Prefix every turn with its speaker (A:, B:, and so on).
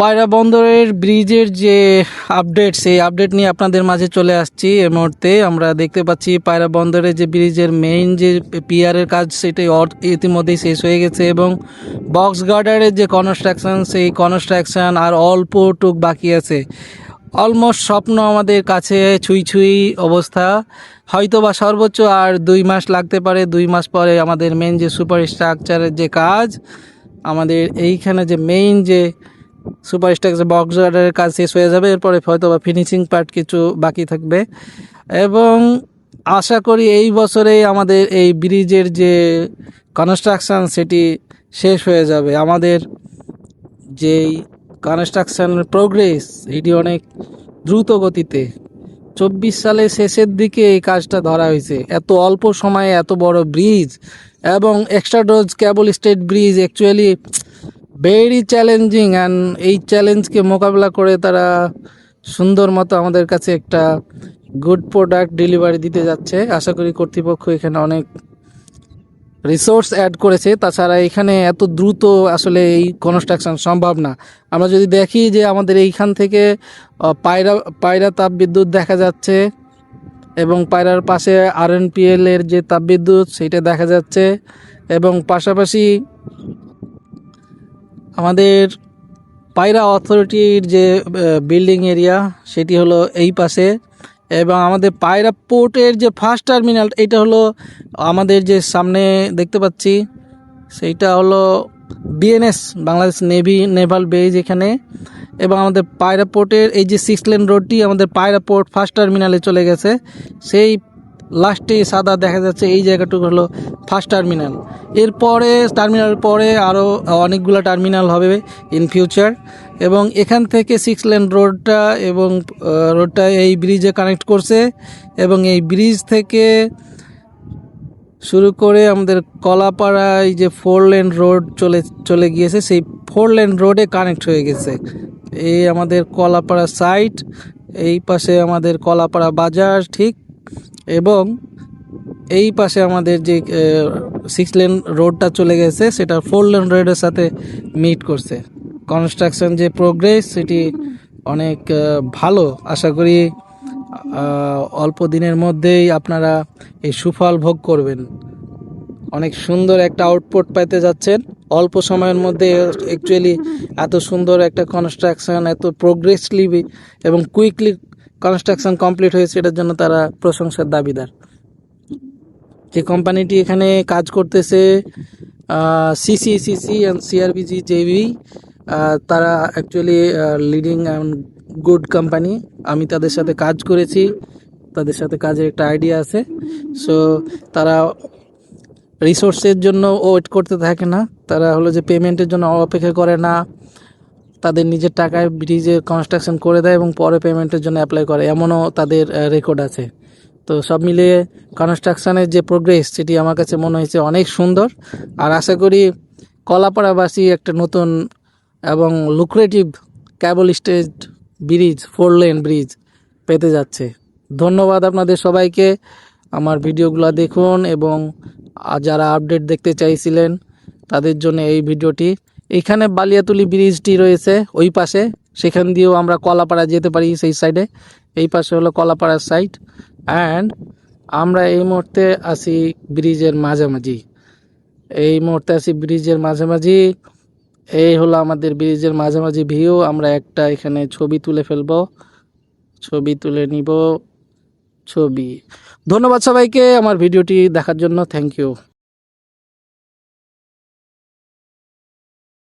A: পায়রা বন্দরের ব্রিজের যে আপডেট, সেই আপডেট নিয়ে আপনাদের মাঝে চলে আসছি। এই মুহূর্তে আমরা দেখতে পাচ্ছি পায়রা বন্দরের যে ব্রিজের মেইন যে পিয়ারের কাজ সেটাই ইতিমধ্যেই শেষ হয়ে গেছে, এবং বক্স গার্ডারের যে কনস্ট্রাকশন, সেই কনস্ট্রাকশন আর অল্প টুক বাকি আছে। অলমোস্ট স্বপ্ন আমাদের কাছে ছুঁই ছুঁই অবস্থা। হয়তো বা সর্বোচ্চ আর 2 মাস লাগতে পারে। 2 মাস পরে আমাদের মেইন যে সুপার স্ট্রাকচারের যে কাজ, আমাদের এইখানে যে মেইন যে সুপার স্ট্রাকচার বক্স গার্ডারের কাজ শেষ হয়ে যাবে। এরপরে হয়তো বা ফিনিশিং পার্ট কিছু বাকি থাকবে, এবং আশা করি এই বছরেই আমাদের এই ব্রিজের যে কনস্ট্রাকশান সেটি শেষ হয়ে যাবে। আমাদের যেই কনস্ট্রাকশানের প্রোগ্রেস এটি অনেক দ্রুত গতিতে। 24 সালের শেষের দিকে এই কাজটা ধরা হয়েছে। এত অল্প সময়ে এত বড় ব্রিজ এবং extra dose cable state bridge actually very challenging, and এই চ্যালেঞ্জকে মোকাবিলা করে তারা সুন্দর মতো আমাদের কাছে একটা গুড প্রোডাক্ট ডেলিভারি দিতে যাচ্ছে। আশা করি কর্তৃপক্ষ এখানে অনেক রিসোর্স অ্যাড করেছে। তাছাড়া এখানে এত দ্রুত আসলে এই কনস্ট্রাকশন সম্ভব না। আমরা যদি দেখি যে আমাদের এইখান থেকে পায়রা তাপবিদ্যুৎ দেখা যাচ্ছে, এবং পায়রার পাশে আরএনপিএল এর যে তাপবিদ্যুৎ সেইটা দেখা যাচ্ছে, এবং পাশাপাশি আমাদের পায়রা অথরিটির যে বিল্ডিং এরিয়া সেটি হলো এই পাশে, এবং আমাদের পায়রা পোর্টের যে ফার্স্ট টার্মিনাল এটা হলো আমাদের যে সামনে দেখতে পাচ্ছি, সেইটা হলো বিএনএস বাংলাদেশ নেভাল বেজ এখানে। এবং আমাদের পায়রা পোর্টের এই যে 6 লেন রোডটি আমাদের পায়রা পোর্ট ফার্স্ট টার্মিনালে চলে গেছে। সেই লাস্টে সাদা দেখা যাচ্ছে এই জায়গাটুকু হলো ফার্স্ট টার্মিনাল। এরপরে টার্মিনাল পরে আরও অনেকগুলো টার্মিনাল হবে ইন ফিউচার, এবং এখান থেকে 6 লেন রোডটা এবং রোডটা এই ব্রিজে কানেক্ট করছে, এবং এই ব্রিজ থেকে শুরু করে আমাদের কলাপাড়ায় যে 4 লেন রোড চলে গিয়েছে, সেই 4 লেন রোডে কানেক্ট হয়ে গেছে। এই আমাদের কলাপাড়া সাইট, এই পাশে আমাদের কলাপাড়া বাজার ঠিক, এবং এই পাশে আমাদের যে 6 লেন রোডটা চলে গেছে সেটা 4 লেন রোডের সাথে মিট করছে। কনস্ট্রাকশন যে প্রোগ্রেস সেটি অনেক ভালো। আশা করি অল্প দিনের মধ্যেই আপনারা এই সুফল ভোগ করবেন। অনেক সুন্দর একটা আউটপুট পেতে যাচ্ছেন অল্প সময়ের মধ্যে। অ্যাকচুয়ালি এত সুন্দর একটা কনস্ট্রাকশন, এত প্রোগ্রেসলি এবং কুইকলি কনস্ট্রাকশন কমপ্লিট হয়েছে, এটার জন্য তারা প্রশংসার দাবিদার। যে কোম্পানিটি এখানে কাজ করতেছে সিসি অ্যান্ড সিআরবিজি জেভি, তারা actually leading and good company. আমি তাদের সাথে কাজ করেছি, তাদের সাথে কাজের একটা আইডিয়া আছে। সো তারা রিসোর্সের জন্য ওয়েট করতে থাকে না, তারা হলো যে পেমেন্টের জন্য অপেক্ষা করে না, তাদের নিজের টাকায় ব্রিজের কনস্ট্রাকশন করে দেয় এবং পরে পেমেন্টের জন্য অ্যাপ্লাই করে, এমনও তাদের রেকর্ড আছে। তো সব মিলিয়ে কনস্ট্রাকশানের যে প্রোগ্রেস সেটি আমার কাছে মনে হয়েছে অনেক সুন্দর। আর আশা করি কলাপাড়াবাসী একটা নতুন এবং লুক্রেটিভ কেবল স্টেজ ব্রিজ, 4 লেন ব্রিজ পেতে যাচ্ছে। ধন্যবাদ আপনাদের সবাইকে। আমার ভিডিওগুলো দেখুন, এবং যারা আপডেট দেখতে চাইছিলেন তাদের জন্য এই ভিডিওটি। এইখানে বালিয়াতুলি ব্রিজটি রয়েছে ওই পাশে, সেখান দিয়েও আমরা কলাপাড়া যেতে পারি সেই সাইডে। এই পাশে হলো কলাপাড়ার সাইড, অ্যান্ড আমরা এই মুহূর্তে আছি ব্রিজের মাঝামাঝি। এই হলো আমাদের ব্রিজের মাঝামাঝি ভিউ। আমরা একটা এখানে ছবি তুলে ফেলবো, ছবি তুলে নিব। ধন্যবাদ সবাইকে আমার ভিডিওটি দেখার জন্য। Thank you.